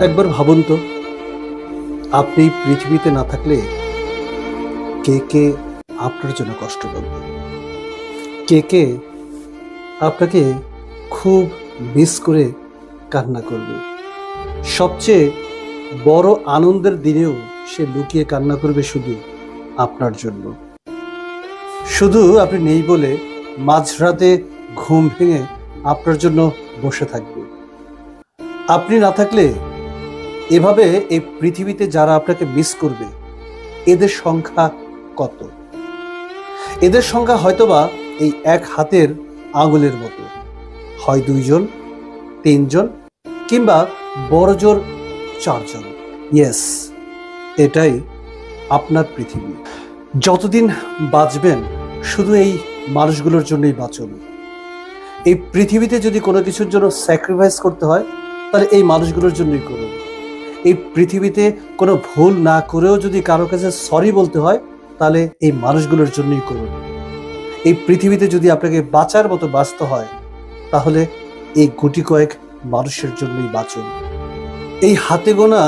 একবার ভাবুন তো, আপনি পৃথিবীতে না থাকলে কে কে আপনার জন্য কষ্ট করবে, কে কে আপনাকে খুব মিস করে কান্না করবে। সবচেয়ে বড় আনন্দের দিনেও সে লুকিয়ে কান্না করবে শুধু আপনার জন্য। শুধু আপনি নেই বলে মাঝরাতে ঘুম ভেঙে আপনার জন্য বসে থাকবে। আপনি না থাকলে এভাবে এই পৃথিবীতে যারা আপনাকে মিস করবে, এদের সংখ্যা কত? এদের সংখ্যা হয়তোবা এই এক হাতের আঙুলের মতো, হয় 2 জন, 3 জন, কিংবা বড় জোর 4 জন। ইয়েস, এটাই আপনার পৃথিবী। যতদিন বাঁচবেন শুধু এই মানুষগুলোর জন্যই বাঁচুন। এই পৃথিবীতে যদি কোনো কিছুর জন্য স্যাক্রিফাইস করতে হয়, তাহলে এই মানুষগুলোর জন্যই করুন। এই পৃথিবীতে কোনো ভুল না করেও যদি কারো কাছে সরি বলতে হয়, তাহলে এই মানুষগুলোর জন্যই করুন। এই পৃথিবীতে যদি আপনাকে বাঁচার মতো বাঁচতে হয়, তাহলে এই গুটি কয়েক মানুষের জন্যই বাঁচুন। এই হাতে গোনা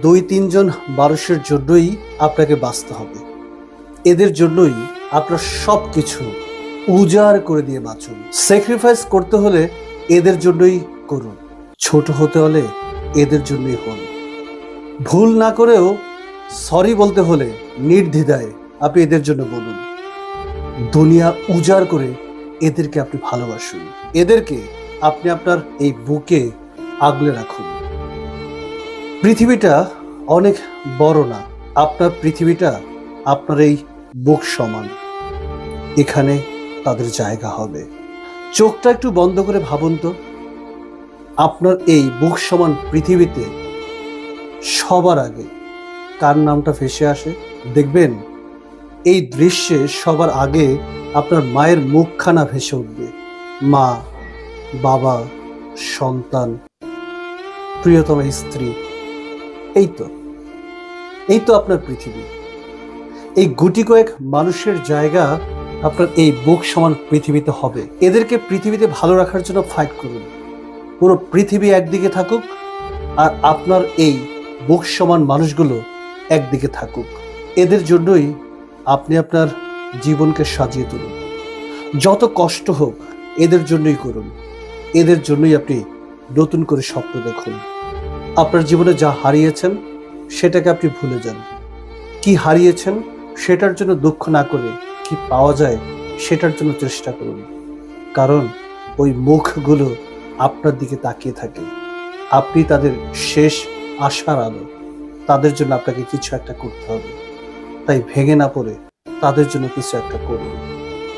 2-3 জন মানুষের জন্যই আপনাকে বাঁচতে হবে। এদের জন্যই আপনার সব কিছু উজাড় করে দিয়ে বাঁচুন। স্যাক্রিফাইস করতে হলে এদের জন্যই করুন, ছোট হতে হলে এদের জন্যই হন। ভুল না করেও সরি বলতে হলে নির্দ্বিধায় আপনি এদের জন্য বলুন। দুনিয়া উজাড় করে এদেরকে আপনি ভালোবাসুন। এদেরকে আপনি আপনার এই বুকে আগলে রাখুন। পৃথিবীটা অনেক বড় না, আপনার পৃথিবীটা আপনার এই বুক সমান। এখানে তাদের জায়গা হবে। চোখটা একটু বন্ধ করে ভাবুন তো, আপনার এই বুক সমান পৃথিবীতে সবার আগে কার নামটা ভেসে আসে? দেখবেন এই দৃশ্যে সবার আগে আপনার মায়ের মুখখানা ভেসে উঠবে। মা, বাবা, সন্তান, প্রিয়তম স্ত্রী, এই তো আপনার পৃথিবী। এই গুটি কয়েক মানুষের জায়গা আপনার এই বুক সমান পৃথিবীতে হবে। এদেরকে পৃথিবীতে ভালো রাখার জন্য ফাইট করুন। পুরো পৃথিবী একদিকে থাকুক, আর আপনার এই বুক সমান মানুষগুলো একদিকে থাকুক। এদের জন্যই আপনি আপনার জীবনকে সাজিয়ে তুলুন। যত কষ্ট হোক এদের জন্যই করুন। এদের জন্যই আপনি নতুন করে স্বপ্ন দেখুন। আপনার জীবনে যা হারিয়েছেন সেটাকে আপনি ভুলে যান। কি হারিয়েছেন সেটার জন্য দুঃখ না করে কি পাওয়া যায় সেটার জন্য চেষ্টা করুন। কারণ ওই মুখগুলো আপনার দিকে তাকিয়ে থাকে। আপনি তাদের শেষ আশার আলো। তাদের জন্য আপনাকে কিছু একটা করতে হবে। তাই ভেঙে না পড়ে তাদের জন্য কিছু একটা করুন।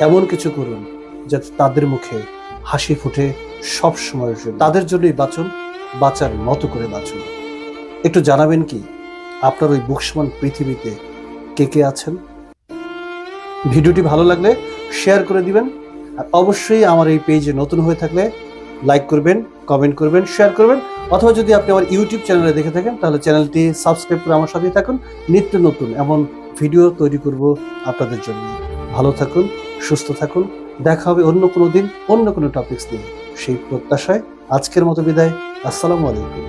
এমন কিছু করুন যাতে তাদের মুখে হাসি ফুটে সব সময়ের জন্য। তাদের জন্যই বাঁচুন, বাঁচার মতো করে বাঁচুন। একটু জানাবেন কি আপনার ওই বুক সমান পৃথিবীতে কে কে আছেন? ভিডিওটি ভালো লাগলে শেয়ার করে দিবেন। আর অবশ্যই আমার এই পেজে নতুন হয়ে থাকলে লাইক করবেন, কমেন্ট করবেন, শেয়ার করবেন। অথবা যদি আপনি আমার ইউটিউব চ্যানেলে দেখে থাকেন তাহলে চ্যানেলটি সাবস্ক্রাইব করে আমার সাথেই থাকুন। নিত্য নতুন এমন ভিডিও তৈরি করব আপনাদের জন্য। ভালো থাকুন, সুস্থ থাকুন। দেখা হবে অন্য কোনো দিন অন্য কোনো টপিকস নিয়ে। সেই প্রত্যাশায় আজকের মতো বিদায়। আসসালামু আলাইকুম।